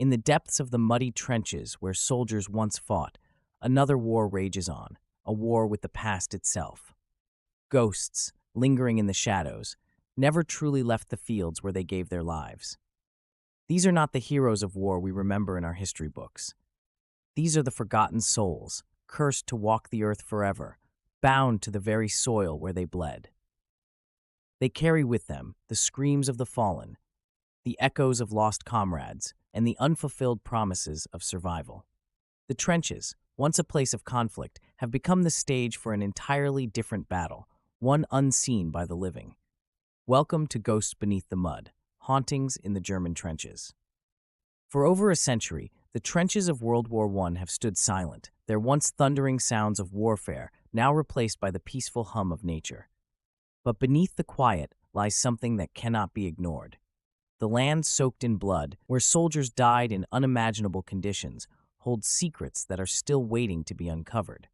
In the depths of the muddy trenches where soldiers once fought, another war rages on, a war with the past itself. Ghosts, lingering in the shadows, never truly left the fields where they gave their lives. These are not the heroes of war we remember in our history books. These are the forgotten souls, cursed to walk the earth forever, bound to the very soil where they bled. They carry with them the screams of the fallen, the echoes of lost comrades, and the unfulfilled promises of survival. The trenches, once a place of conflict, have become the stage for an entirely different battle, one unseen by the living. Welcome to Ghosts Beneath the Mud, Hauntings in the German Trenches. For over a century, the trenches of World War I have stood silent, their once thundering sounds of warfare now replaced by the peaceful hum of nature. But beneath the quiet lies something that cannot be ignored. The land soaked in blood, where soldiers died in unimaginable conditions, holds secrets that are still waiting to be uncovered.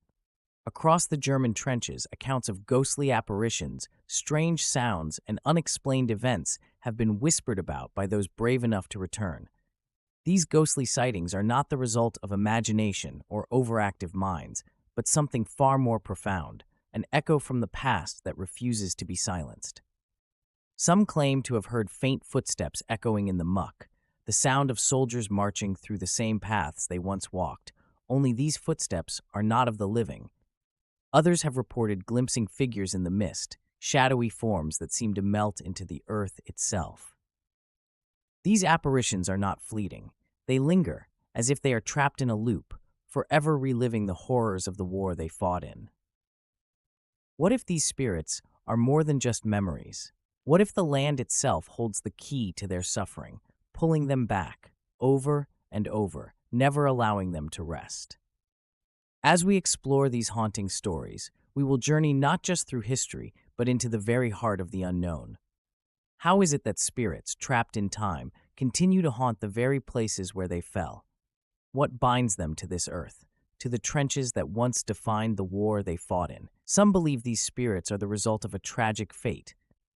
Across the German trenches, accounts of ghostly apparitions, strange sounds, and unexplained events have been whispered about by those brave enough to return. These ghostly sightings are not the result of imagination or overactive minds, but something far more profound, an echo from the past that refuses to be silenced. Some claim to have heard faint footsteps echoing in the muck, the sound of soldiers marching through the same paths they once walked, only these footsteps are not of the living. Others have reported glimpsing figures in the mist, shadowy forms that seem to melt into the earth itself. These apparitions are not fleeting. They linger, as if they are trapped in a loop, forever reliving the horrors of the war they fought in. What if these spirits are more than just memories? What if the land itself holds the key to their suffering, pulling them back, over and over, never allowing them to rest? As we explore these haunting stories, we will journey not just through history, but into the very heart of the unknown. How is it that spirits, trapped in time, continue to haunt the very places where they fell? What binds them to this earth, to the trenches that once defined the war they fought in? Some believe these spirits are the result of a tragic fate,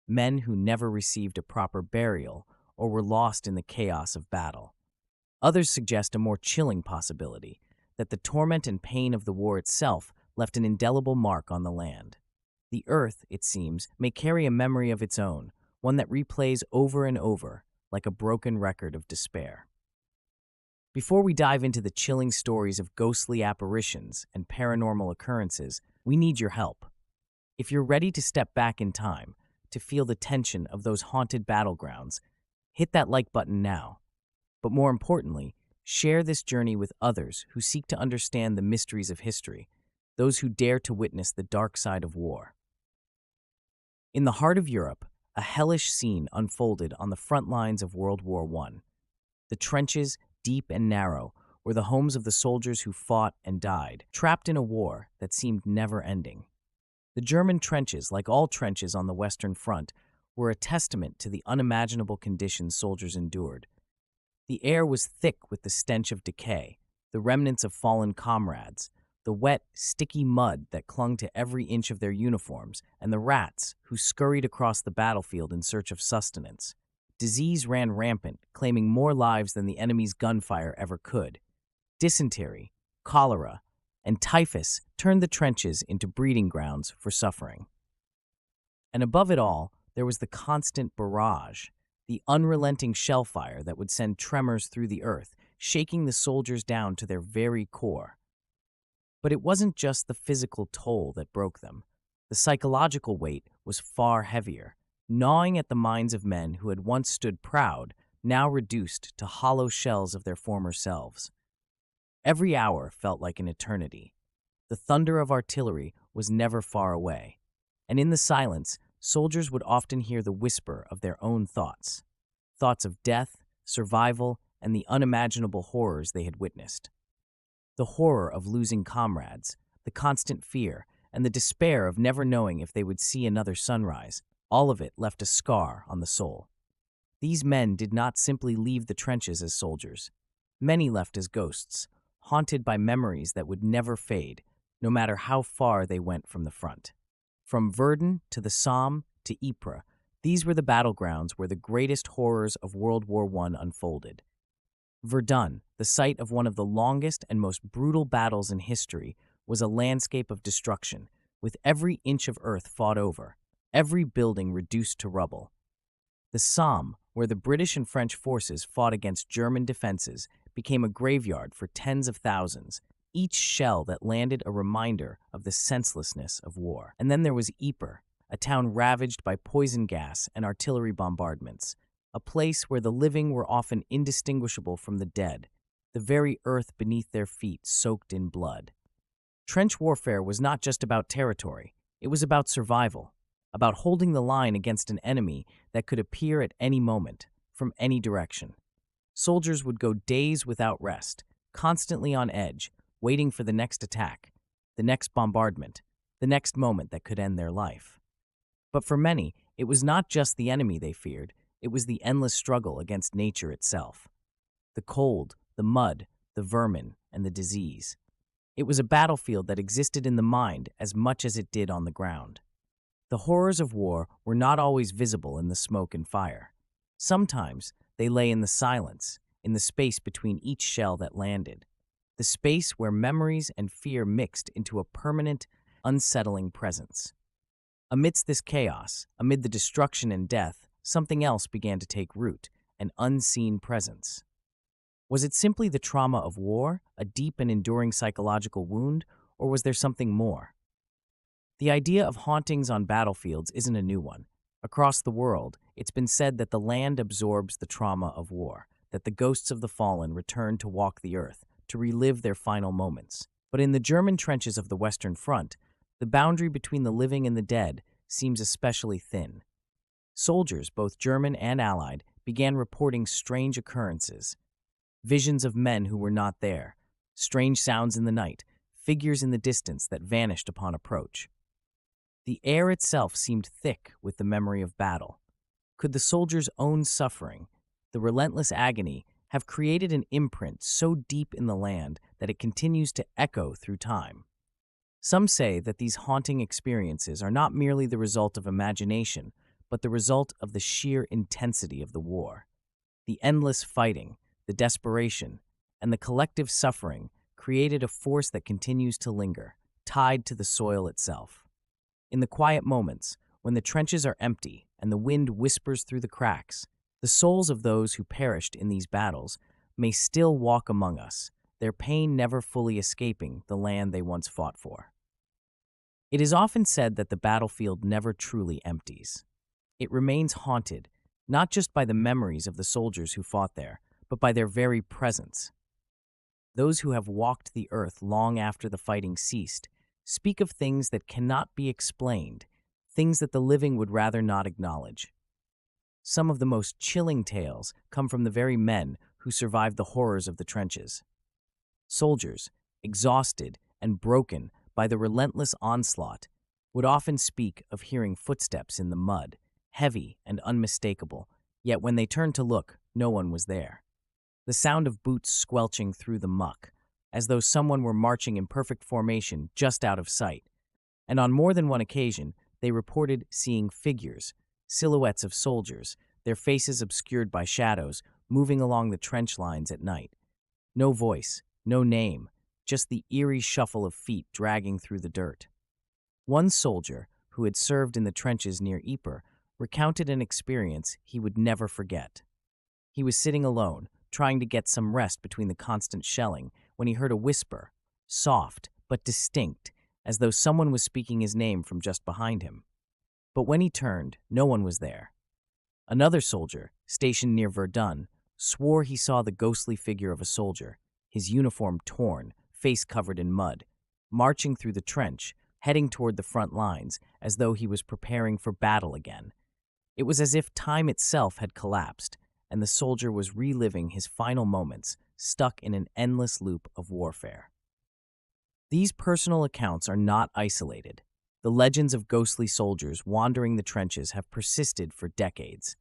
men who never received a proper burial or were lost in the chaos of battle. Others suggest a more chilling possibility, that the torment and pain of the war itself left an indelible mark on the land. The earth, it seems, may carry a memory of its own, one that replays over and over, like a broken record of despair. Before we dive into the chilling stories of ghostly apparitions and paranormal occurrences, we need your help. If you're ready to step back in time, to feel the tension of those haunted battlegrounds, hit that like button now. But more importantly, share this journey with others who seek to understand the mysteries of history, those who dare to witness the dark side of war. In the heart of Europe, a hellish scene unfolded on the front lines of World War I. The trenches, deep and narrow, were the homes of the soldiers who fought and died, trapped in a war that seemed never ending. The German trenches, like all trenches on the Western Front, were a testament to the unimaginable conditions soldiers endured. The air was thick with the stench of decay, the remnants of fallen comrades, the wet, sticky mud that clung to every inch of their uniforms, and the rats who scurried across the battlefield in search of sustenance. Disease ran rampant, claiming more lives than the enemy's gunfire ever could. Dysentery, cholera, and typhus turned the trenches into breeding grounds for suffering. And above it all, there was the constant barrage, the unrelenting shell fire that would send tremors through the earth, shaking the soldiers down to their very core. But it wasn't just the physical toll that broke them. The psychological weight was far heavier, gnawing at the minds of men who had once stood proud, now reduced to hollow shells of their former selves. Every hour felt like an eternity. The thunder of artillery was never far away, and in the silence, soldiers would often hear the whisper of their own thoughts. Thoughts of death, survival, and the unimaginable horrors they had witnessed. The horror of losing comrades, the constant fear, and the despair of never knowing if they would see another sunrise, all of it left a scar on the soul. These men did not simply leave the trenches as soldiers. Many left as ghosts, haunted by memories that would never fade, no matter how far they went from the front. From Verdun to the Somme to Ypres, these were the battlegrounds where the greatest horrors of World War I unfolded. Verdun, the site of one of the longest and most brutal battles in history, was a landscape of destruction, with every inch of earth fought over, every building reduced to rubble. The Somme, where the British and French forces fought against German defenses, became a graveyard for tens of thousands, each shell that landed a reminder of the senselessness of war. And then there was Ypres, a town ravaged by poison gas and artillery bombardments, a place where the living were often indistinguishable from the dead, the very earth beneath their feet soaked in blood. Trench warfare was not just about territory, it was about survival, about holding the line against an enemy that could appear at any moment, from any direction. Soldiers would go days without rest, constantly on edge, waiting for the next attack, the next bombardment, the next moment that could end their life. But for many, it was not just the enemy they feared, it was the endless struggle against nature itself. The cold, the mud, the vermin, and the disease. It was a battlefield that existed in the mind as much as it did on the ground. The horrors of war were not always visible in the smoke and fire. Sometimes they lay in the silence, in the space between each shell that landed, the space where memories and fear mixed into a permanent, unsettling presence. Amidst this chaos, amid the destruction and death, something else began to take root, an unseen presence. Was it simply the trauma of war, a deep and enduring psychological wound, or was there something more? The idea of hauntings on battlefields isn't a new one. Across the world, it's been said that the land absorbs the trauma of war, that the ghosts of the fallen return to walk the earth, to relive their final moments. But in the German trenches of the Western Front, the boundary between the living and the dead seems especially thin. Soldiers, both German and Allied, began reporting strange occurrences. Visions of men who were not there, strange sounds in the night, figures in the distance that vanished upon approach. The air itself seemed thick with the memory of battle. Could the soldiers' own suffering, the relentless agony, have created an imprint so deep in the land that it continues to echo through time? Some say that these haunting experiences are not merely the result of imagination, but the result of the sheer intensity of the war. The endless fighting, the desperation, and the collective suffering created a force that continues to linger, tied to the soil itself. In the quiet moments, when the trenches are empty and the wind whispers through the cracks, the souls of those who perished in these battles may still walk among us, their pain never fully escaping the land they once fought for. It is often said that the battlefield never truly empties. It remains haunted, not just by the memories of the soldiers who fought there, but by their very presence. Those who have walked the earth long after the fighting ceased speak of things that cannot be explained, things that the living would rather not acknowledge. Some of the most chilling tales come from the very men who survived the horrors of the trenches. Soldiers, exhausted and broken by the relentless onslaught, would often speak of hearing footsteps in the mud, heavy and unmistakable, yet when they turned to look, no one was there. The sound of boots squelching through the muck, as though someone were marching in perfect formation just out of sight. And on more than one occasion, they reported seeing figures, silhouettes of soldiers, their faces obscured by shadows, moving along the trench lines at night. No voice, no name, just the eerie shuffle of feet dragging through the dirt. One soldier, who had served in the trenches near Ypres, recounted an experience he would never forget. He was sitting alone, trying to get some rest between the constant shelling, when he heard a whisper, soft but distinct, as though someone was speaking his name from just behind him. But when he turned, no one was there. Another soldier, stationed near Verdun, swore he saw the ghostly figure of a soldier, his uniform torn, face covered in mud, marching through the trench, heading toward the front lines, as though he was preparing for battle again. It was as if time itself had collapsed, and the soldier was reliving his final moments, stuck in an endless loop of warfare. These personal accounts are not isolated. The legends of ghostly soldiers wandering the trenches have persisted for decades.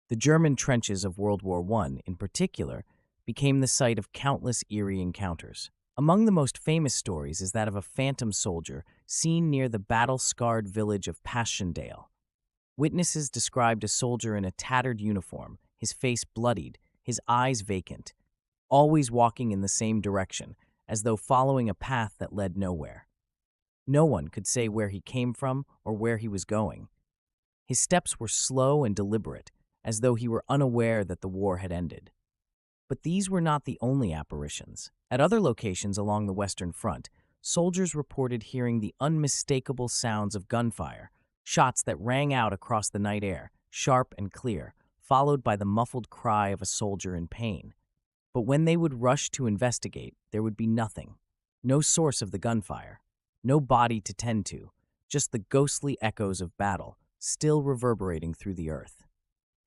The German trenches of World War I, in particular, became the site of countless eerie encounters. Among the most famous stories is that of a phantom soldier seen near the battle-scarred village of Passchendaele. Witnesses described a soldier in a tattered uniform, his face bloodied, his eyes vacant. always walking in the same direction, as though following a path that led nowhere. No one could say where he came from or where he was going. His steps were slow and deliberate, as though he were unaware that the war had ended. But these were not the only apparitions. At other locations along the Western Front, soldiers reported hearing the unmistakable sounds of gunfire, shots that rang out across the night air, sharp and clear, followed by the muffled cry of a soldier in pain. But when they would rush to investigate, there would be nothing. No source of the gunfire, no body to tend to, just the ghostly echoes of battle, still reverberating through the earth.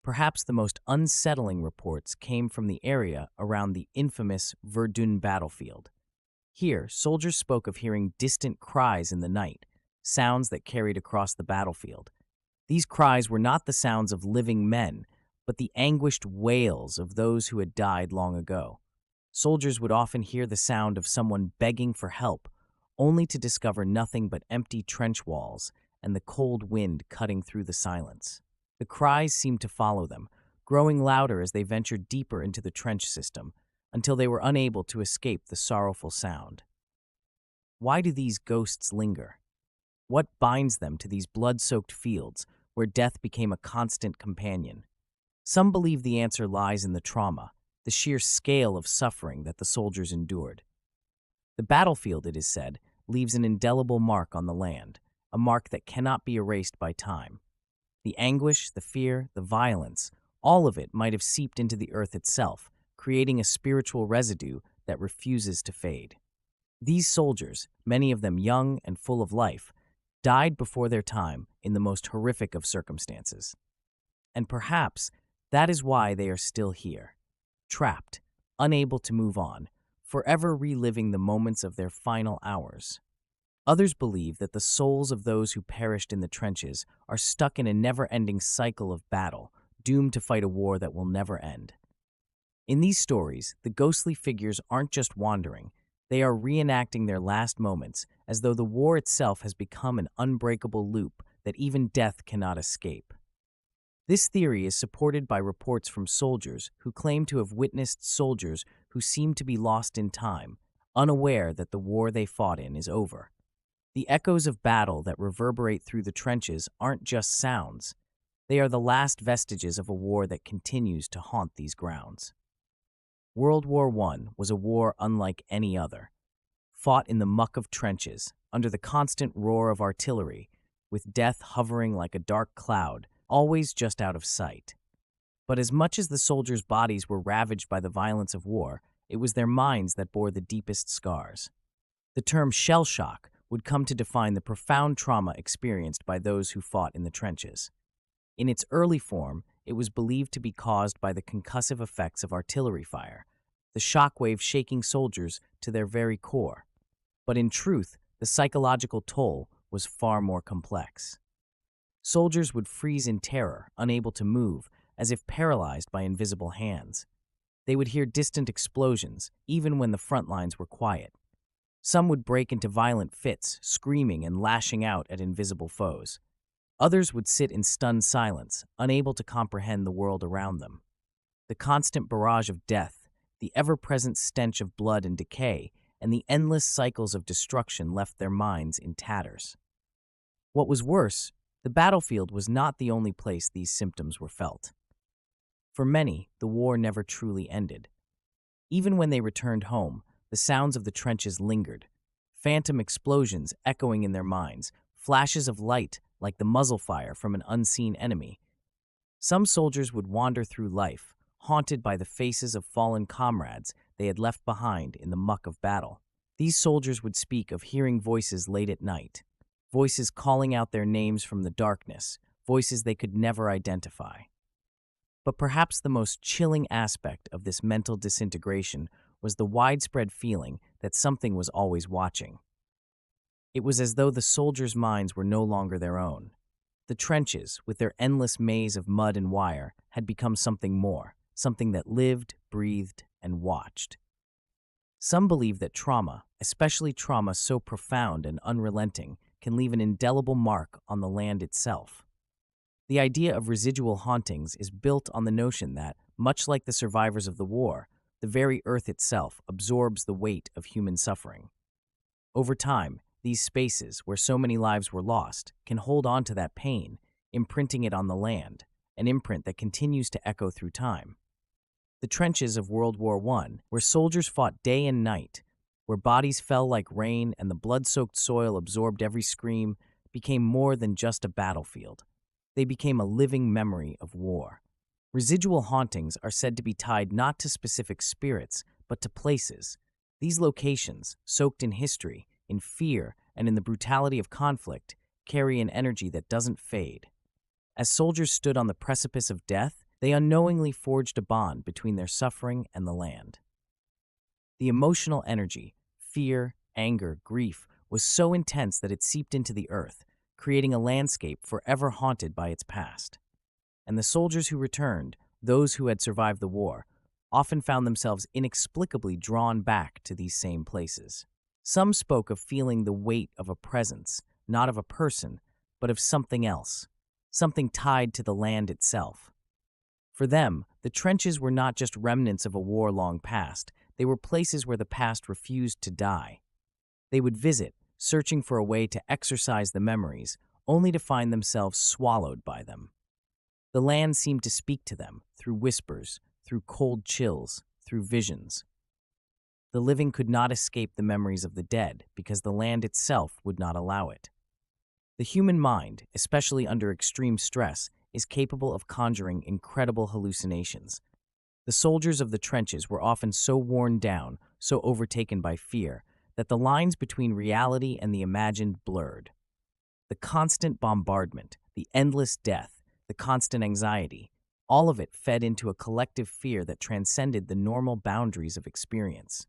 Perhaps the most unsettling reports came from the area around the infamous Verdun battlefield. Here, soldiers spoke of hearing distant cries in the night, sounds that carried across the battlefield. These cries were not the sounds of living men, but the anguished wails of those who had died long ago. Soldiers would often hear the sound of someone begging for help, only to discover nothing but empty trench walls and the cold wind cutting through the silence. The cries seemed to follow them, growing louder as they ventured deeper into the trench system, until they were unable to escape the sorrowful sound. Why do these ghosts linger? What binds them to these blood-soaked fields where death became a constant companion? Some believe the answer lies in the trauma, the sheer scale of suffering that the soldiers endured. The battlefield, it is said, leaves an indelible mark on the land, a mark that cannot be erased by time. The anguish, the fear, the violence, all of it might have seeped into the earth itself, creating a spiritual residue that refuses to fade. These soldiers, many of them young and full of life, died before their time in the most horrific of circumstances. And perhaps that is why they are still here, trapped, unable to move on, forever reliving the moments of their final hours. Others believe that the souls of those who perished in the trenches are stuck in a never-ending cycle of battle, doomed to fight a war that will never end. In these stories, the ghostly figures aren't just wandering, they are reenacting their last moments, as though the war itself has become an unbreakable loop that even death cannot escape. This theory is supported by reports from soldiers who claim to have witnessed soldiers who seem to be lost in time, unaware that the war they fought in is over. The echoes of battle that reverberate through the trenches aren't just sounds. They are the last vestiges of a war that continues to haunt these grounds. World War I was a war unlike any other, fought in the muck of trenches, under the constant roar of artillery, with death hovering like a dark cloud, always just out of sight. But as much as the soldiers' bodies were ravaged by the violence of war, it was their minds that bore the deepest scars. The term shell shock would come to define the profound trauma experienced by those who fought in the trenches. In its early form, it was believed to be caused by the concussive effects of artillery fire, the shockwave shaking soldiers to their very core. But in truth, the psychological toll was far more complex. Soldiers would freeze in terror, unable to move, as if paralyzed by invisible hands. They would hear distant explosions, even when the front lines were quiet. Some would break into violent fits, screaming and lashing out at invisible foes. Others would sit in stunned silence, unable to comprehend the world around them. The constant barrage of death, the ever-present stench of blood and decay, and the endless cycles of destruction left their minds in tatters. What was worse, the battlefield was not the only place these symptoms were felt. For many, the war never truly ended. Even when they returned home, the sounds of the trenches lingered, phantom explosions echoing in their minds, flashes of light like the muzzle fire from an unseen enemy. Some soldiers would wander through life, haunted by the faces of fallen comrades they had left behind in the muck of battle. These soldiers would speak of hearing voices late at night, voices calling out their names from the darkness, voices they could never identify. But perhaps the most chilling aspect of this mental disintegration was the widespread feeling that something was always watching. It was as though the soldiers' minds were no longer their own. The trenches, with their endless maze of mud and wire, had become something more, something that lived, breathed, and watched. Some believe that trauma, especially trauma so profound and unrelenting, can leave an indelible mark on the land itself. The idea of residual hauntings is built on the notion that, much like the survivors of the war, the very earth itself absorbs the weight of human suffering. Over time, these spaces, where so many lives were lost, can hold on to that pain, imprinting it on the land, an imprint that continues to echo through time. The trenches of World War I, where soldiers fought day and night, where bodies fell like rain and the blood-soaked soil absorbed every scream, became more than just a battlefield. They became a living memory of war. Residual hauntings are said to be tied not to specific spirits, but to places. These locations, soaked in history, in fear, and in the brutality of conflict, carry an energy that doesn't fade. As soldiers stood on the precipice of death, they unknowingly forged a bond between their suffering and the land. The emotional energy, fear, anger, grief, was so intense that it seeped into the earth, creating a landscape forever haunted by its past. And the soldiers who returned, those who had survived the war, often found themselves inexplicably drawn back to these same places. Some spoke of feeling the weight of a presence, not of a person, but of something else, something tied to the land itself. For them, the trenches were not just remnants of a war long past, they were places where the past refused to die. They would visit, searching for a way to exorcise the memories, only to find themselves swallowed by them. The land seemed to speak to them, through whispers, through cold chills, through visions. The living could not escape the memories of the dead because the land itself would not allow it. The human mind, especially under extreme stress, is capable of conjuring incredible hallucinations. The soldiers of the trenches were often so worn down, so overtaken by fear, that the lines between reality and the imagined blurred. The constant bombardment, the endless death, the constant anxiety, all of it fed into a collective fear that transcended the normal boundaries of experience.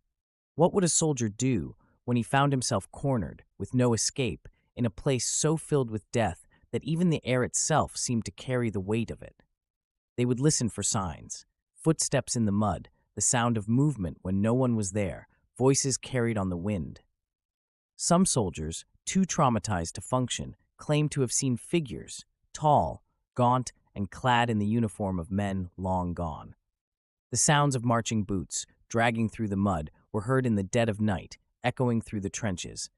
What would a soldier do when he found himself cornered, with no escape, in a place so filled with death that even the air itself seemed to carry the weight of it? They would listen for signs. Footsteps in the mud, the sound of movement when no one was there, voices carried on the wind. Some soldiers, too traumatized to function, claimed to have seen figures, tall, gaunt, and clad in the uniform of men long gone. The sounds of marching boots, dragging through the mud, were heard in the dead of night, echoing through the trenches.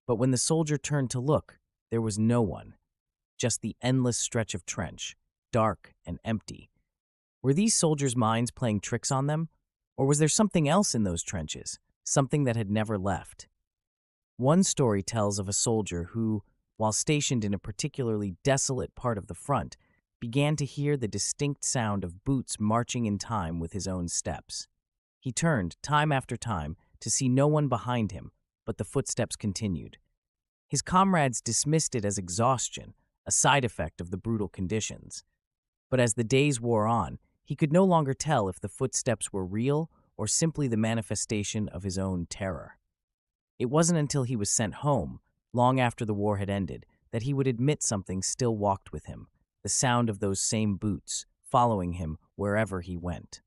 But when the soldier turned to look, there was no one, just the endless stretch of trench, dark and empty. Were these soldiers' minds playing tricks on them? Or was there something else in those trenches, something that had never left? One story tells of a soldier who, while stationed in a particularly desolate part of the front, began to hear the distinct sound of boots marching in time with his own steps. He turned, time after time, to see no one behind him, but the footsteps continued. His comrades dismissed it as exhaustion, a side effect of the brutal conditions. But as the days wore on, he could no longer tell if the footsteps were real or simply the manifestation of his own terror. It wasn't until he was sent home, long after the war had ended, that he would admit something still walked with him, the sound of those same boots, following him wherever he went.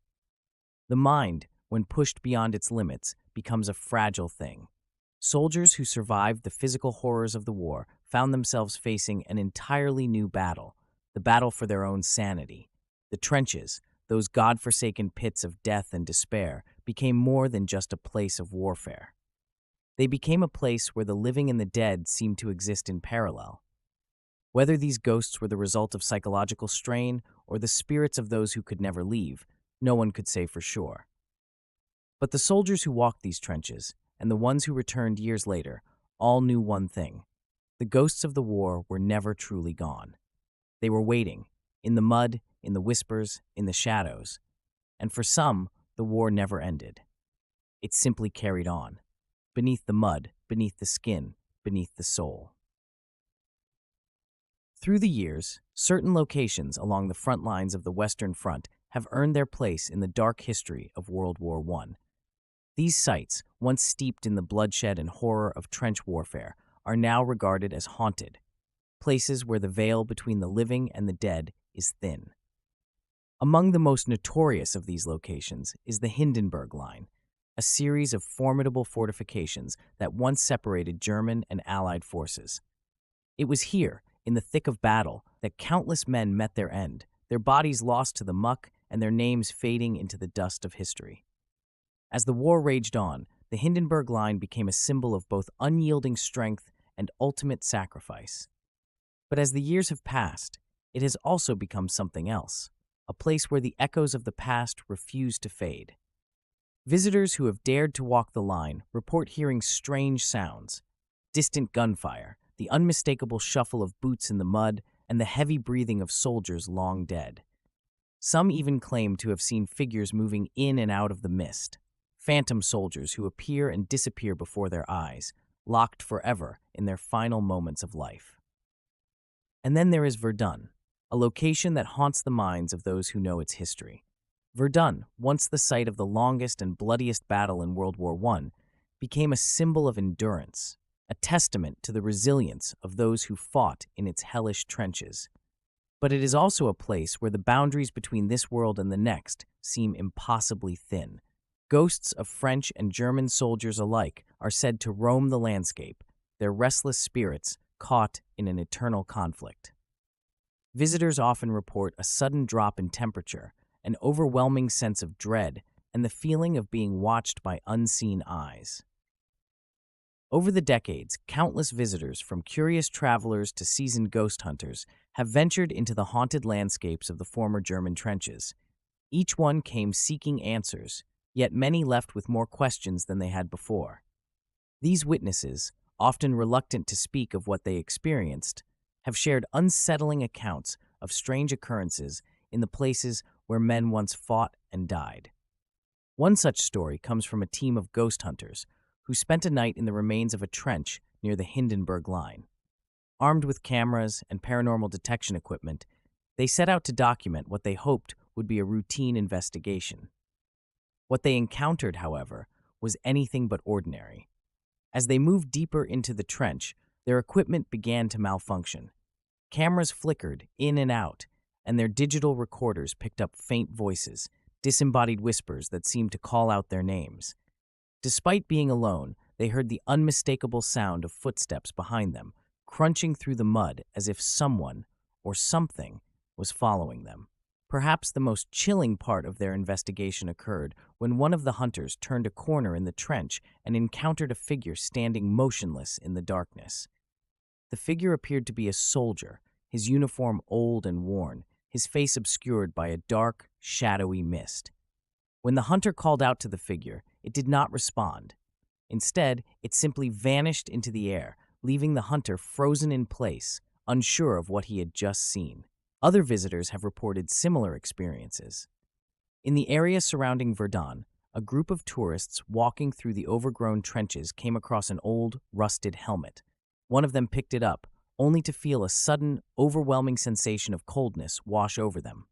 The mind, when pushed beyond its limits, becomes a fragile thing. Soldiers who survived the physical horrors of the war found themselves facing an entirely new battle, the battle for their own sanity. The trenches, those godforsaken pits of death and despair, became more than just a place of warfare. They became a place where the living and the dead seemed to exist in parallel. Whether these ghosts were the result of psychological strain or the spirits of those who could never leave, no one could say for sure. But the soldiers who walked these trenches, and the ones who returned years later, all knew one thing. The ghosts of the war were never truly gone. They were waiting, in the mud, in the whispers, in the shadows. And for some, the war never ended. It simply carried on, beneath the mud, beneath the skin, beneath the soul. Through the years, certain locations along the front lines of the Western Front have earned their place in the dark history of World War I. These sites, once steeped in the bloodshed and horror of trench warfare, are now regarded as haunted, places where the veil between the living and the dead is thin. Among the most notorious of these locations is the Hindenburg Line, a series of formidable fortifications that once separated German and Allied forces. It was here, in the thick of battle, that countless men met their end, their bodies lost to the muck and their names fading into the dust of history. As the war raged on, the Hindenburg Line became a symbol of both unyielding strength and ultimate sacrifice. But as the years have passed, it has also become something else, a place where the echoes of the past refuse to fade. Visitors who have dared to walk the line report hearing strange sounds, distant gunfire, the unmistakable shuffle of boots in the mud, and the heavy breathing of soldiers long dead. Some even claim to have seen figures moving in and out of the mist, phantom soldiers who appear and disappear before their eyes, locked forever in their final moments of life. And then there is Verdun, a location that haunts the minds of those who know its history. Verdun, once the site of the longest and bloodiest battle in World War I, became a symbol of endurance, a testament to the resilience of those who fought in its hellish trenches. But it is also a place where the boundaries between this world and the next seem impossibly thin. Ghosts of French and German soldiers alike are said to roam the landscape, their restless spirits caught in an eternal conflict. Visitors often report a sudden drop in temperature, an overwhelming sense of dread, and the feeling of being watched by unseen eyes. Over the decades, countless visitors, from curious travelers to seasoned ghost hunters, have ventured into the haunted landscapes of the former German trenches. Each one came seeking answers, yet many left with more questions than they had before. These witnesses, often reluctant to speak of what they experienced, have shared unsettling accounts of strange occurrences in the places where men once fought and died. One such story comes from a team of ghost hunters who spent a night in the remains of a trench near the Hindenburg Line. Armed with cameras and paranormal detection equipment, they set out to document what they hoped would be a routine investigation. What they encountered, however, was anything but ordinary. As they moved deeper into the trench, their equipment began to malfunction. Cameras flickered in and out, and their digital recorders picked up faint voices, disembodied whispers that seemed to call out their names. Despite being alone, they heard the unmistakable sound of footsteps behind them, crunching through the mud as if someone or something was following them. Perhaps the most chilling part of their investigation occurred when one of the hunters turned a corner in the trench and encountered a figure standing motionless in the darkness. The figure appeared to be a soldier, his uniform old and worn, his face obscured by a dark, shadowy mist. When the hunter called out to the figure, it did not respond. Instead, it simply vanished into the air, leaving the hunter frozen in place, unsure of what he had just seen. Other visitors have reported similar experiences. In the area surrounding Verdun, a group of tourists walking through the overgrown trenches came across an old, rusted helmet. One of them picked it up, only to feel a sudden, overwhelming sensation of coldness wash over them.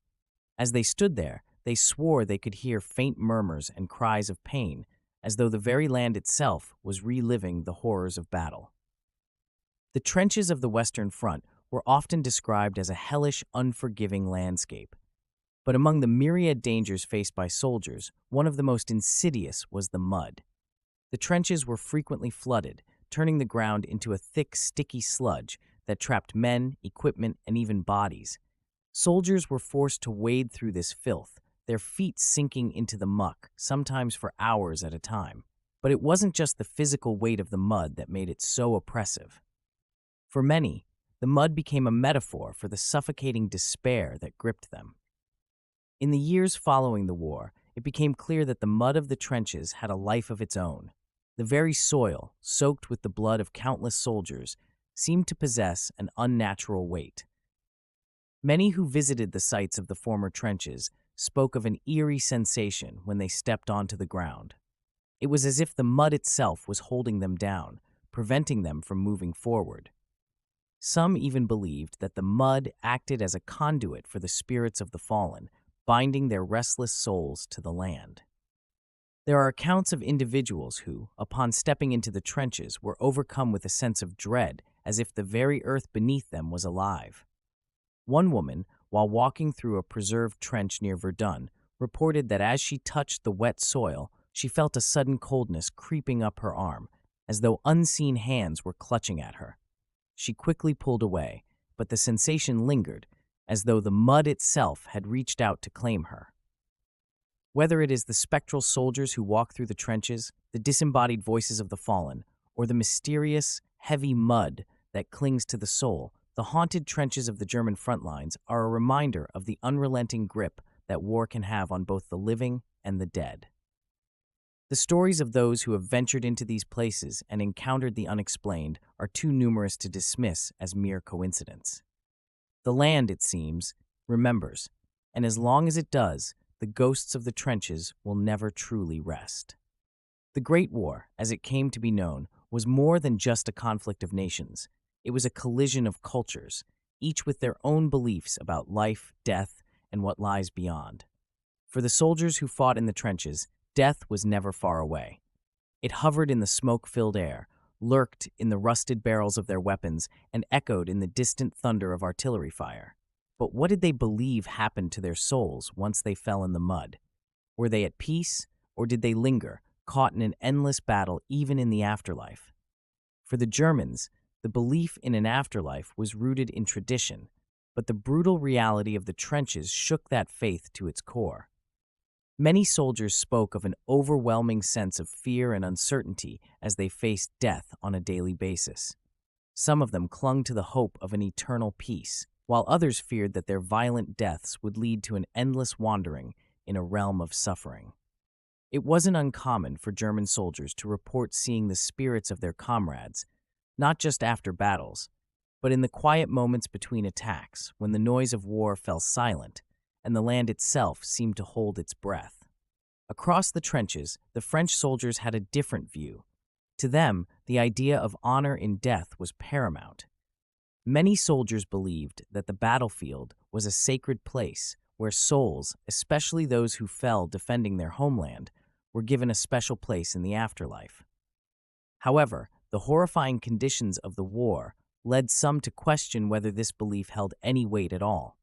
As they stood there, they swore they could hear faint murmurs and cries of pain, as though the very land itself was reliving the horrors of battle. The trenches of the Western Front were often described as a hellish, unforgiving landscape. But among the myriad dangers faced by soldiers, one of the most insidious was the mud. The trenches were frequently flooded, turning the ground into a thick, sticky sludge that trapped men, equipment, and even bodies. Soldiers were forced to wade through this filth, their feet sinking into the muck, sometimes for hours at a time. But it wasn't just the physical weight of the mud that made it so oppressive. For many, the mud became a metaphor for the suffocating despair that gripped them. In the years following the war, it became clear that the mud of the trenches had a life of its own. The very soil, soaked with the blood of countless soldiers, seemed to possess an unnatural weight. Many who visited the sites of the former trenches spoke of an eerie sensation when they stepped onto the ground. It was as if the mud itself was holding them down, preventing them from moving forward. Some even believed that the mud acted as a conduit for the spirits of the fallen, binding their restless souls to the land. There are accounts of individuals who, upon stepping into the trenches, were overcome with a sense of dread, as if the very earth beneath them was alive. One woman, while walking through a preserved trench near Verdun, reported that as she touched the wet soil, she felt a sudden coldness creeping up her arm, as though unseen hands were clutching at her. She quickly pulled away, but the sensation lingered, as though the mud itself had reached out to claim her. Whether it is the spectral soldiers who walk through the trenches, the disembodied voices of the fallen, or the mysterious, heavy mud that clings to the soul, the haunted trenches of the German front lines are a reminder of the unrelenting grip that war can have on both the living and the dead. The stories of those who have ventured into these places and encountered the unexplained are too numerous to dismiss as mere coincidence. The land, it seems, remembers, and as long as it does, the ghosts of the trenches will never truly rest. The Great War, as it came to be known, was more than just a conflict of nations. It was a collision of cultures, each with their own beliefs about life, death, and what lies beyond. For the soldiers who fought in the trenches, death was never far away. It hovered in the smoke-filled air, lurked in the rusted barrels of their weapons, and echoed in the distant thunder of artillery fire. But what did they believe happened to their souls once they fell in the mud? Were they at peace, or did they linger, caught in an endless battle even in the afterlife? For the Germans, the belief in an afterlife was rooted in tradition, but the brutal reality of the trenches shook that faith to its core. Many soldiers spoke of an overwhelming sense of fear and uncertainty as they faced death on a daily basis. Some of them clung to the hope of an eternal peace, while others feared that their violent deaths would lead to an endless wandering in a realm of suffering. It wasn't uncommon for German soldiers to report seeing the spirits of their comrades, not just after battles, but in the quiet moments between attacks when the noise of war fell silent and the land itself seemed to hold its breath. Across the trenches, the French soldiers had a different view. To them, the idea of honor in death was paramount. Many soldiers believed that the battlefield was a sacred place where souls, especially those who fell defending their homeland, were given a special place in the afterlife. However, the horrifying conditions of the war led some to question whether this belief held any weight at all.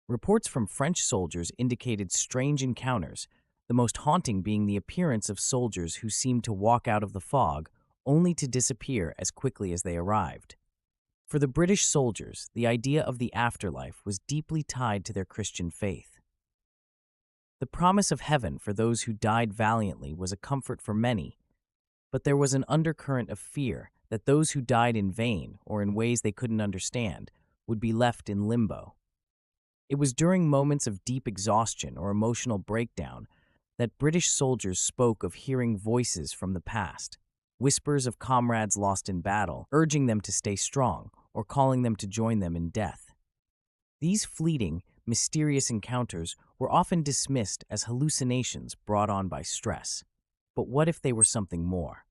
Reports from French soldiers indicated strange encounters, the most haunting being the appearance of soldiers who seemed to walk out of the fog only to disappear as quickly as they arrived. For the British soldiers, the idea of the afterlife was deeply tied to their Christian faith. The promise of heaven for those who died valiantly was a comfort for many, but there was an undercurrent of fear that those who died in vain or in ways they couldn't understand would be left in limbo. It was during moments of deep exhaustion or emotional breakdown that British soldiers spoke of hearing voices from the past, whispers of comrades lost in battle, urging them to stay strong or calling them to join them in death. These fleeting, mysterious encounters were often dismissed as hallucinations brought on by stress. But what if they were something more?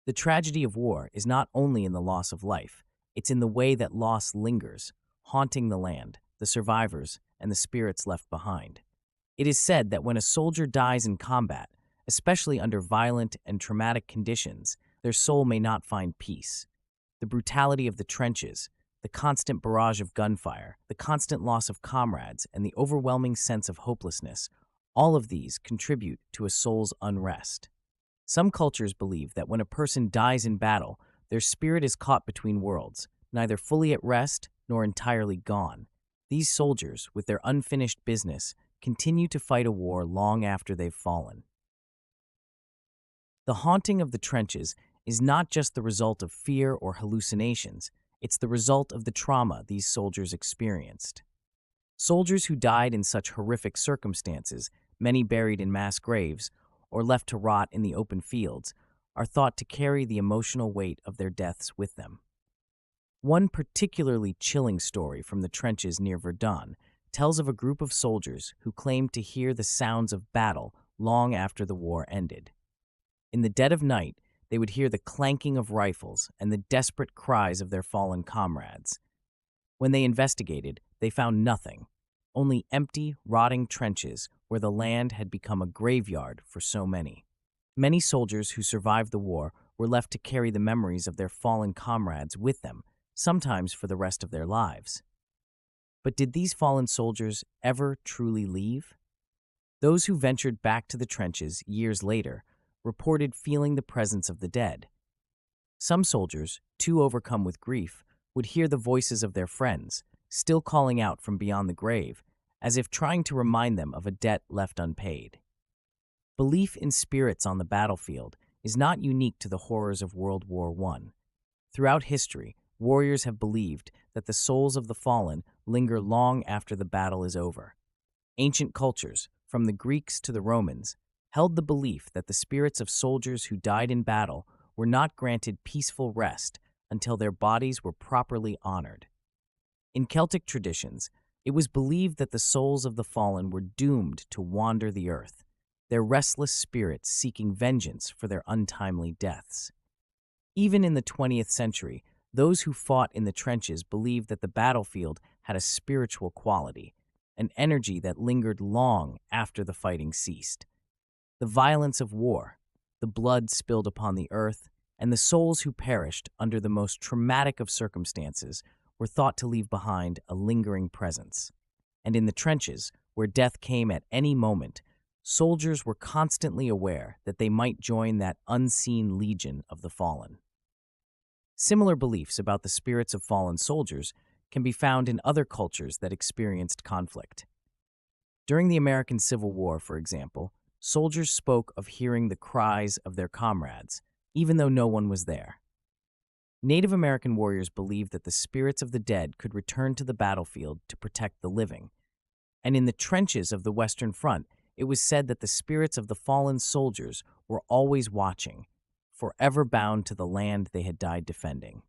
The tragedy of war is not only in the loss of life, it's in the way that loss lingers, haunting the land, the survivors, and the spirits left behind. It is said that when a soldier dies in combat, especially under violent and traumatic conditions, their soul may not find peace. The brutality of the trenches, the constant barrage of gunfire, the constant loss of comrades, and the overwhelming sense of hopelessness, all of these contribute to a soul's unrest. Some cultures believe that when a person dies in battle, their spirit is caught between worlds, neither fully at rest nor entirely gone. These soldiers, with their unfinished business, continue to fight a war long after they've fallen. The haunting of the trenches is not just the result of fear or hallucinations, it's the result of the trauma these soldiers experienced. Soldiers who died in such horrific circumstances, many buried in mass graves or left to rot in the open fields, are thought to carry the emotional weight of their deaths with them. One particularly chilling story from the trenches near Verdun tells of a group of soldiers who claimed to hear the sounds of battle long after the war ended. In the dead of night, they would hear the clanking of rifles and the desperate cries of their fallen comrades. When they investigated, they found nothing, only empty, rotting trenches where the land had become a graveyard for so many. Many soldiers who survived the war were left to carry the memories of their fallen comrades with them, sometimes for the rest of their lives. But did these fallen soldiers ever truly leave? Those who ventured back to the trenches years later reported feeling the presence of the dead. Some soldiers, too overcome with grief, would hear the voices of their friends, still calling out from beyond the grave, as if trying to remind them of a debt left unpaid. Belief in spirits on the battlefield is not unique to the horrors of World War I. Throughout history, warriors have believed that the souls of the fallen linger long after the battle is over. Ancient cultures, from the Greeks to the Romans, held the belief that the spirits of soldiers who died in battle were not granted peaceful rest until their bodies were properly honored. In Celtic traditions, it was believed that the souls of the fallen were doomed to wander the earth, their restless spirits seeking vengeance for their untimely deaths. Even in the 20th century, those who fought in the trenches believed that the battlefield had a spiritual quality, an energy that lingered long after the fighting ceased. The violence of war, the blood spilled upon the earth, and the souls who perished under the most traumatic of circumstances were thought to leave behind a lingering presence. And in the trenches, where death came at any moment, soldiers were constantly aware that they might join that unseen legion of the fallen. Similar beliefs about the spirits of fallen soldiers can be found in other cultures that experienced conflict. During the American Civil War, for example, soldiers spoke of hearing the cries of their comrades, even though no one was there. Native American warriors believed that the spirits of the dead could return to the battlefield to protect the living. And in the trenches of the Western Front, it was said that the spirits of the fallen soldiers were always watching, forever bound to the land they had died defending.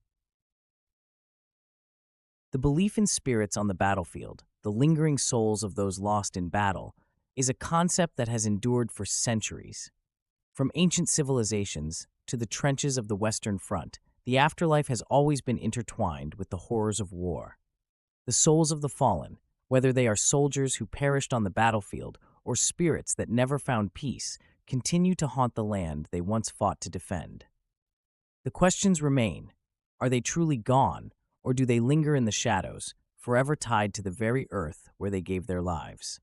The belief in spirits on the battlefield, the lingering souls of those lost in battle, is a concept that has endured for centuries. From ancient civilizations to the trenches of the Western Front, the afterlife has always been intertwined with the horrors of war. The souls of the fallen, whether they are soldiers who perished on the battlefield or spirits that never found peace, continue to haunt the land they once fought to defend. The questions remain: are they truly gone, or do they linger in the shadows, forever tied to the very earth where they gave their lives?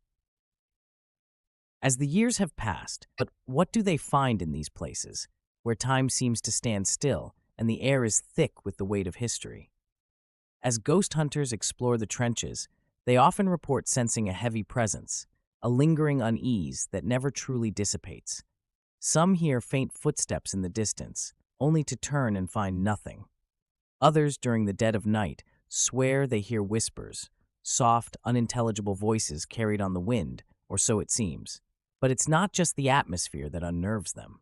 As the years have passed, but what do they find in these places, where time seems to stand still and the air is thick with the weight of history? As ghost hunters explore the trenches, they often report sensing a heavy presence, a lingering unease that never truly dissipates. Some hear faint footsteps in the distance, only to turn and find nothing. Others, during the dead of night, swear they hear whispers, soft, unintelligible voices carried on the wind, or so it seems. But it's not just the atmosphere that unnerves them.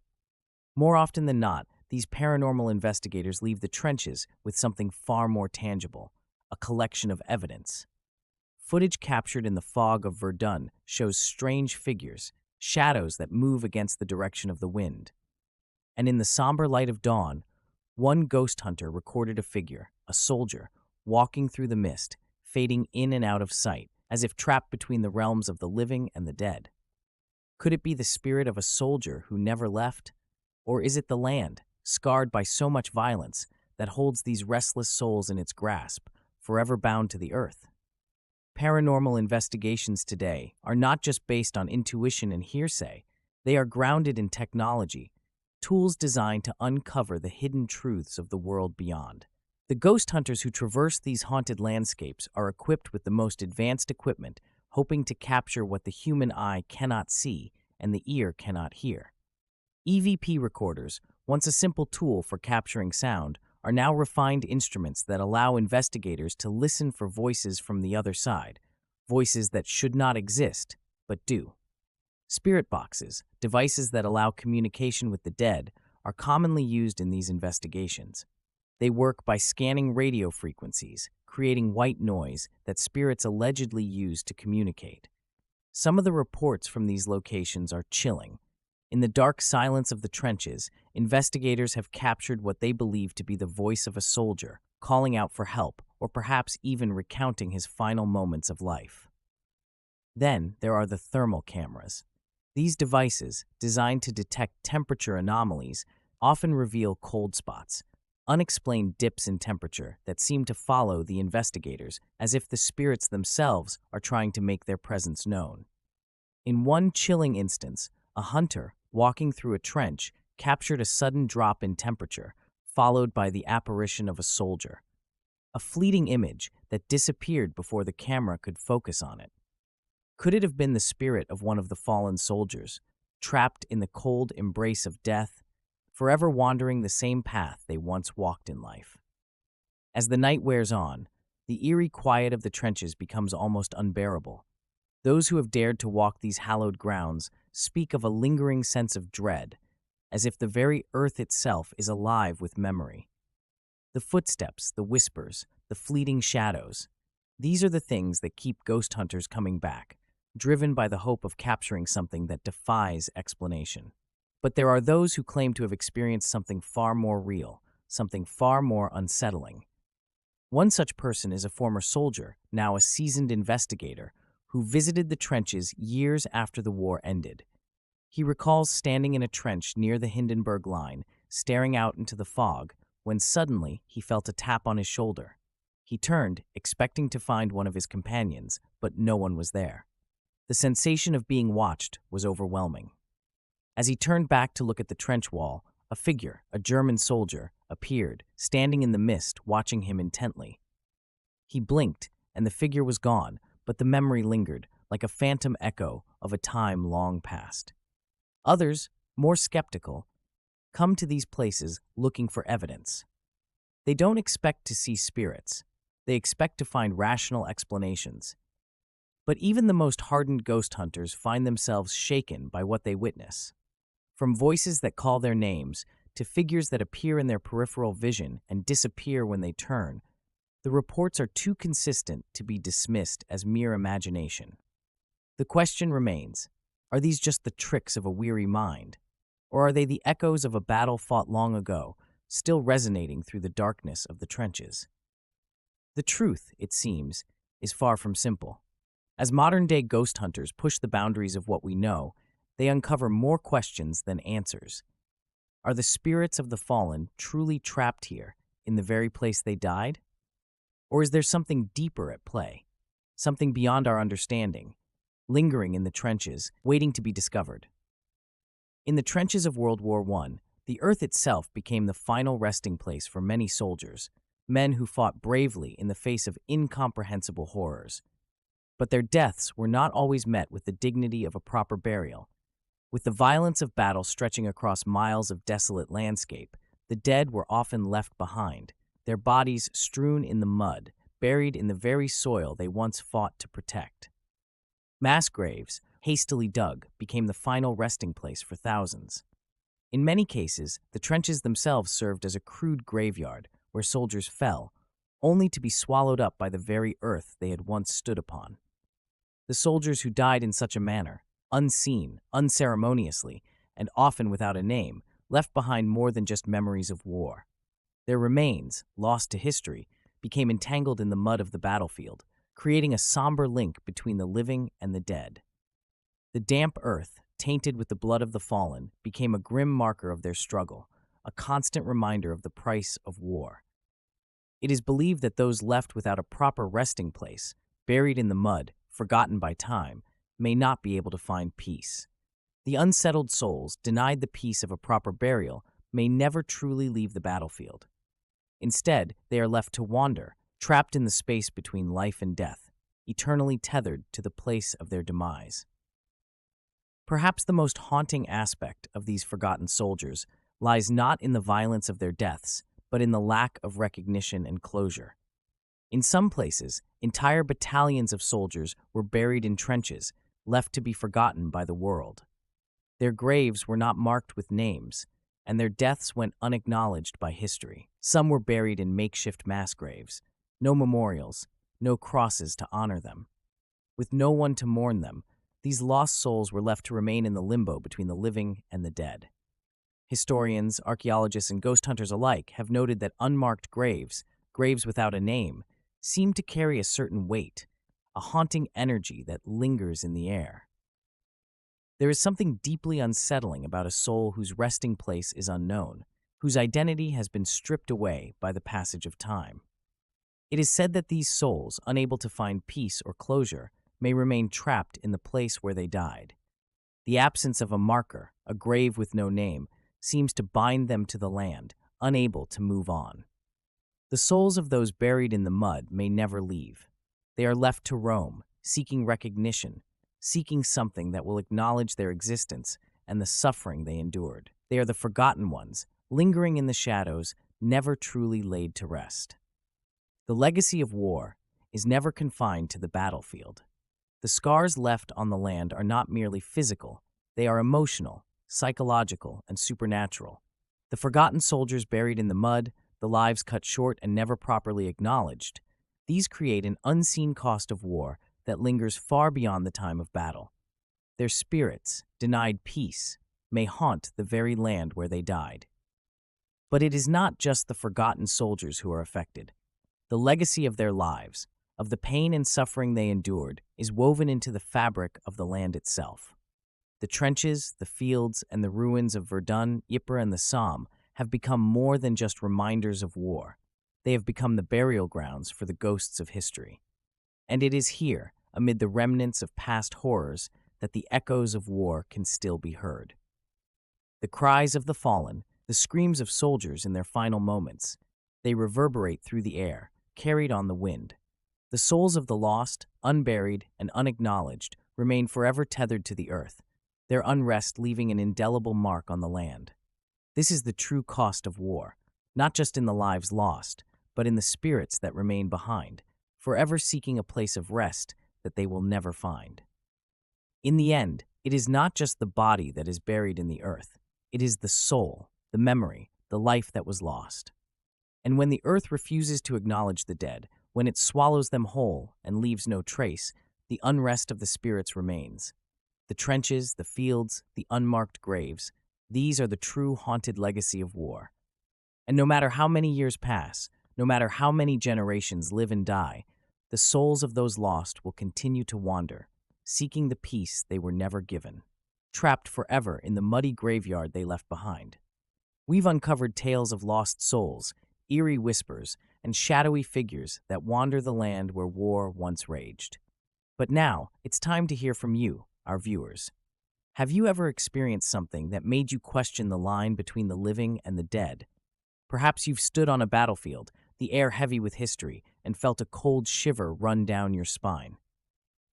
More often than not, these paranormal investigators leave the trenches with something far more tangible: a collection of evidence. Footage captured in the fog of Verdun shows strange figures, shadows that move against the direction of the wind. And in the somber light of dawn, one ghost hunter recorded a figure, a soldier, walking through the mist, fading in and out of sight, as if trapped between the realms of the living and the dead. Could it be the spirit of a soldier who never left? Or is it the land, scarred by so much violence, that holds these restless souls in its grasp, forever bound to the earth? Paranormal investigations today are not just based on intuition and hearsay. They are grounded in technology, tools designed to uncover the hidden truths of the world beyond. The ghost hunters who traverse these haunted landscapes are equipped with the most advanced equipment, hoping to capture what the human eye cannot see and the ear cannot hear. EVP recorders, once a simple tool for capturing sound, are now refined instruments that allow investigators to listen for voices from the other side, voices that should not exist, but do. Spirit boxes, devices that allow communication with the dead, are commonly used in these investigations. They work by scanning radio frequencies, creating white noise that spirits allegedly use to communicate. Some of the reports from these locations are chilling. In the dark silence of the trenches, investigators have captured what they believe to be the voice of a soldier, calling out for help, or perhaps even recounting his final moments of life. Then there are the thermal cameras. These devices, designed to detect temperature anomalies, often reveal cold spots, unexplained dips in temperature that seem to follow the investigators, as if the spirits themselves are trying to make their presence known. In one chilling instance, a hunter, walking through a trench, captured a sudden drop in temperature, followed by the apparition of a soldier. A fleeting image that disappeared before the camera could focus on it. Could it have been the spirit of one of the fallen soldiers, trapped in the cold embrace of death, forever wandering the same path they once walked in life? As the night wears on, the eerie quiet of the trenches becomes almost unbearable. Those who have dared to walk these hallowed grounds speak of a lingering sense of dread, as if the very earth itself is alive with memory. The footsteps, the whispers, the fleeting shadows, these are the things that keep ghost hunters coming back, driven by the hope of capturing something that defies explanation. But there are those who claim to have experienced something far more real, something far more unsettling. One such person is a former soldier, now a seasoned investigator, who visited the trenches years after the war ended. He recalls standing in a trench near the Hindenburg line, staring out into the fog, when suddenly he felt a tap on his shoulder. He turned, expecting to find one of his companions, but no one was there. The sensation of being watched was overwhelming. As he turned back to look at the trench wall, a figure, a German soldier, appeared, standing in the mist, watching him intently. He blinked, and the figure was gone, but the memory lingered, like a phantom echo of a time long past. Others, more skeptical, come to these places looking for evidence. They don't expect to see spirits. They expect to find rational explanations. But even the most hardened ghost hunters find themselves shaken by what they witness. From voices that call their names to figures that appear in their peripheral vision and disappear when they turn, the reports are too consistent to be dismissed as mere imagination. The question remains, are these just the tricks of a weary mind? Or are they the echoes of a battle fought long ago, still resonating through the darkness of the trenches? The truth, it seems, is far from simple. As modern-day ghost hunters push the boundaries of what we know, they uncover more questions than answers. Are the spirits of the fallen truly trapped here, in the very place they died? Or is there something deeper at play, something beyond our understanding, lingering in the trenches, waiting to be discovered? In the trenches of World War I, the earth itself became the final resting place for many soldiers, men who fought bravely in the face of incomprehensible horrors. But their deaths were not always met with the dignity of a proper burial. With the violence of battle stretching across miles of desolate landscape, the dead were often left behind, their bodies strewn in the mud, buried in the very soil they once fought to protect. Mass graves, hastily dug, became the final resting place for thousands. In many cases, the trenches themselves served as a crude graveyard where soldiers fell, only to be swallowed up by the very earth they had once stood upon. The soldiers who died in such a manner, unseen, unceremoniously, and often without a name, left behind more than just memories of war. Their remains, lost to history, became entangled in the mud of the battlefield, creating a somber link between the living and the dead. The damp earth, tainted with the blood of the fallen, became a grim marker of their struggle, a constant reminder of the price of war. It is believed that those left without a proper resting place, buried in the mud, forgotten by time, may not be able to find peace. The unsettled souls, denied the peace of a proper burial, may never truly leave the battlefield. Instead, they are left to wander, trapped in the space between life and death, eternally tethered to the place of their demise. Perhaps the most haunting aspect of these forgotten soldiers lies not in the violence of their deaths, but in the lack of recognition and closure. In some places, entire battalions of soldiers were buried in trenches, left to be forgotten by the world. Their graves were not marked with names, and their deaths went unacknowledged by history. Some were buried in makeshift mass graves, no memorials, no crosses to honor them. With no one to mourn them, these lost souls were left to remain in the limbo between the living and the dead. Historians, archaeologists, and ghost hunters alike have noted that unmarked graves, graves without a name, seem to carry a certain weight, a haunting energy that lingers in the air. There is something deeply unsettling about a soul whose resting place is unknown, whose identity has been stripped away by the passage of time. It is said that these souls, unable to find peace or closure, may remain trapped in the place where they died. The absence of a marker, a grave with no name, seems to bind them to the land, unable to move on. The souls of those buried in the mud may never leave. They are left to roam, seeking recognition, seeking something that will acknowledge their existence and the suffering they endured. They are the forgotten ones, lingering in the shadows, never truly laid to rest. The legacy of war is never confined to the battlefield. The scars left on the land are not merely physical, they are emotional, psychological, and supernatural. The forgotten soldiers buried in the mud, the lives cut short and never properly acknowledged, these create an unseen cost of war that lingers far beyond the time of battle. Their spirits, denied peace, may haunt the very land where they died. But it is not just the forgotten soldiers who are affected. The legacy of their lives, of the pain and suffering they endured, is woven into the fabric of the land itself. The trenches, the fields, and the ruins of Verdun, Ypres, and the Somme have become more than just reminders of war. They have become the burial grounds for the ghosts of history. And it is here, amid the remnants of past horrors, that the echoes of war can still be heard. The cries of the fallen, the screams of soldiers in their final moments, they reverberate through the air, carried on the wind. The souls of the lost, unburied, and unacknowledged remain forever tethered to the earth, their unrest leaving an indelible mark on the land. This is the true cost of war, not just in the lives lost, but in the spirits that remain behind, forever seeking a place of rest that they will never find. In the end, it is not just the body that is buried in the earth, it is the soul, the memory, the life that was lost. And when the earth refuses to acknowledge the dead, when it swallows them whole and leaves no trace, the unrest of the spirits remains. The trenches, the fields, the unmarked graves, these are the true haunted legacy of war. And no matter how many years pass, no matter how many generations live and die, the souls of those lost will continue to wander, seeking the peace they were never given, trapped forever in the muddy graveyard they left behind. We've uncovered tales of lost souls, eerie whispers, and shadowy figures that wander the land where war once raged. But now, it's time to hear from you, our viewers. Have you ever experienced something that made you question the line between the living and the dead? Perhaps you've stood on a battlefield, the air heavy with history, and felt a cold shiver run down your spine.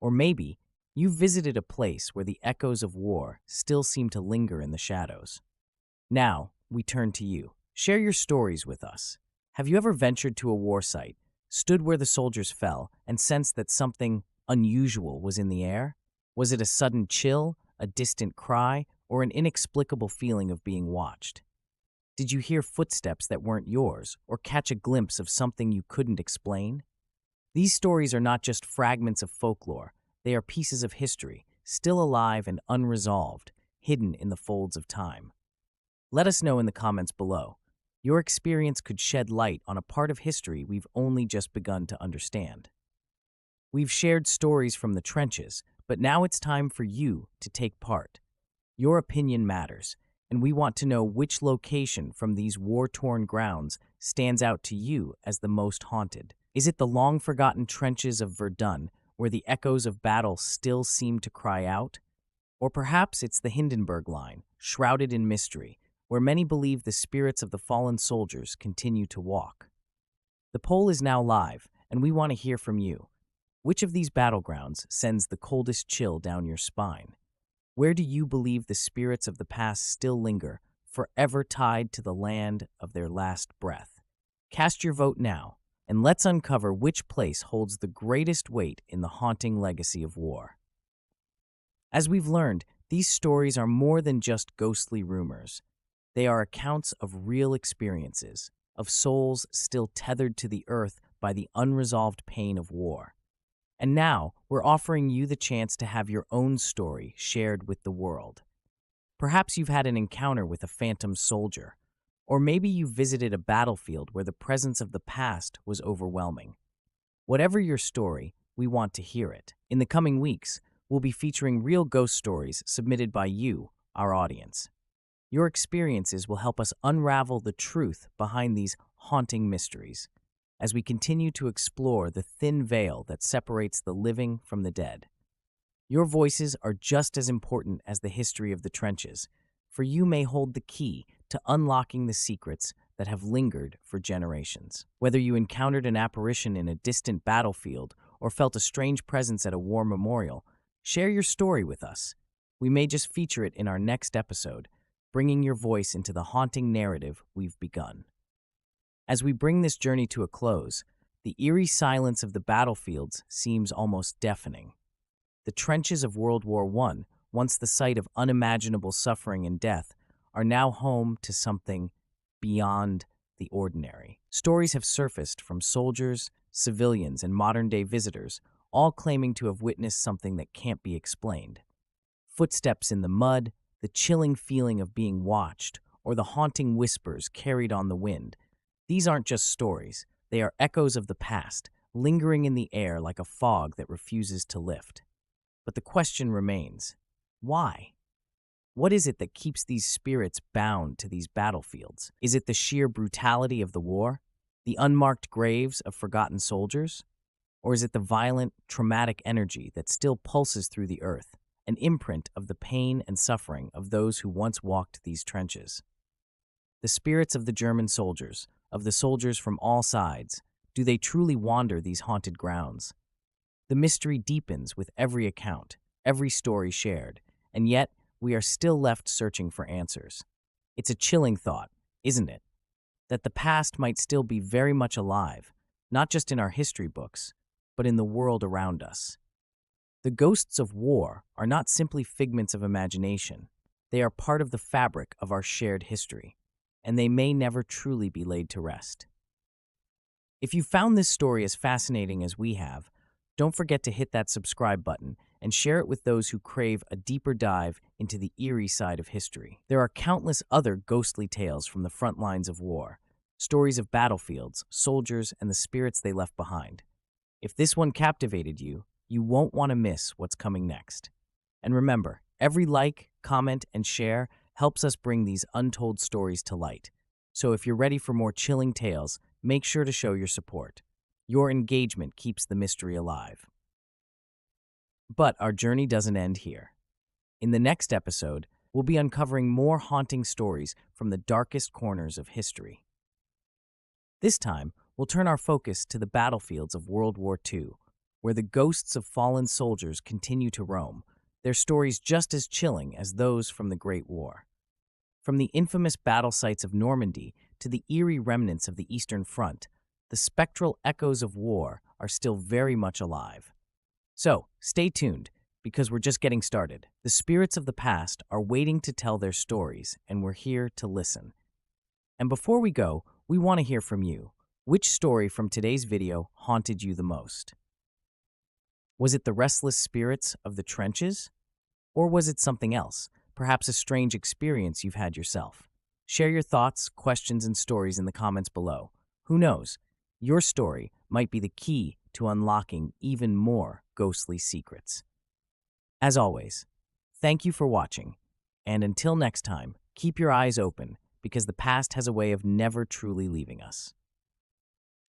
Or maybe you've visited a place where the echoes of war still seem to linger in the shadows. Now, we turn to you. Share your stories with us. Have you ever ventured to a war site, stood where the soldiers fell, and sensed that something unusual was in the air? Was it a sudden chill, a distant cry, or an inexplicable feeling of being watched? Did you hear footsteps that weren't yours, or catch a glimpse of something you couldn't explain? These stories are not just fragments of folklore, they are pieces of history, still alive and unresolved, hidden in the folds of time. Let us know in the comments below. Your experience could shed light on a part of history we've only just begun to understand. We've shared stories from the trenches, but now it's time for you to take part. Your opinion matters, and we want to know which location from these war-torn grounds stands out to you as the most haunted. Is it the long-forgotten trenches of Verdun, where the echoes of battle still seem to cry out? Or perhaps it's the Hindenburg Line, shrouded in mystery, where many believe the spirits of the fallen soldiers continue to walk. The poll is now live, and we want to hear from you. Which of these battlegrounds sends the coldest chill down your spine? Where do you believe the spirits of the past still linger, forever tied to the land of their last breath? Cast your vote now, and let's uncover which place holds the greatest weight in the haunting legacy of war. As we've learned, these stories are more than just ghostly rumors. They are accounts of real experiences, of souls still tethered to the earth by the unresolved pain of war. And now, we're offering you the chance to have your own story shared with the world. Perhaps you've had an encounter with a phantom soldier, or maybe you visited a battlefield where the presence of the past was overwhelming. Whatever your story, we want to hear it. In the coming weeks, we'll be featuring real ghost stories submitted by you, our audience. Your experiences will help us unravel the truth behind these haunting mysteries, as we continue to explore the thin veil that separates the living from the dead. Your voices are just as important as the history of the trenches, for you may hold the key to unlocking the secrets that have lingered for generations. Whether you encountered an apparition in a distant battlefield or felt a strange presence at a war memorial, Share your story with us. We may just feature it in our next episode, bringing your voice into the haunting narrative we've begun. As we bring this journey to a close, the eerie silence of the battlefields seems almost deafening. The trenches of World War I, once the site of unimaginable suffering and death, are now home to something beyond the ordinary. Stories have surfaced from soldiers, civilians, and modern-day visitors, all claiming to have witnessed something that can't be explained. Footsteps in the mud, the chilling feeling of being watched, or the haunting whispers carried on the wind. These aren't just stories, they are echoes of the past, lingering in the air like a fog that refuses to lift. But the question remains, why? What is it that keeps these spirits bound to these battlefields? Is it the sheer brutality of the war? The unmarked graves of forgotten soldiers? Or is it the violent, traumatic energy that still pulses through the earth, an imprint of the pain and suffering of those who once walked these trenches? The spirits of the German soldiers, of the soldiers from all sides, do they truly wander these haunted grounds? The mystery deepens with every account, every story shared, and yet we are still left searching for answers. It's a chilling thought, isn't it? That the past might still be very much alive, not just in our history books, but in the world around us. The ghosts of war are not simply figments of imagination. They are part of the fabric of our shared history, and they may never truly be laid to rest. If you found this story as fascinating as we have, don't forget to hit that subscribe button and share it with those who crave a deeper dive into the eerie side of history. There are countless other ghostly tales from the front lines of war, stories of battlefields, soldiers, and the spirits they left behind. If this one captivated you, you won't want to miss what's coming next. And remember, every like, comment, and share helps us bring these untold stories to light. So if you're ready for more chilling tales, make sure to show your support. Your engagement keeps the mystery alive. But our journey doesn't end here. In the next episode, we'll be uncovering more haunting stories from the darkest corners of history. This time, we'll turn our focus to the battlefields of World War II, where the ghosts of fallen soldiers continue to roam, their stories just as chilling as those from the Great War. From the infamous battle sites of Normandy to the eerie remnants of the Eastern Front, the spectral echoes of war are still very much alive. So, stay tuned, because we're just getting started. The spirits of the past are waiting to tell their stories, and we're here to listen. And before we go, we want to hear from you. Which story from today's video haunted you the most? Was it the restless spirits of the trenches? Or was it something else, perhaps a strange experience you've had yourself? Share your thoughts, questions, and stories in the comments below. Who knows? Your story might be the key to unlocking even more ghostly secrets. As always, thank you for watching, and until next time, keep your eyes open because the past has a way of never truly leaving us.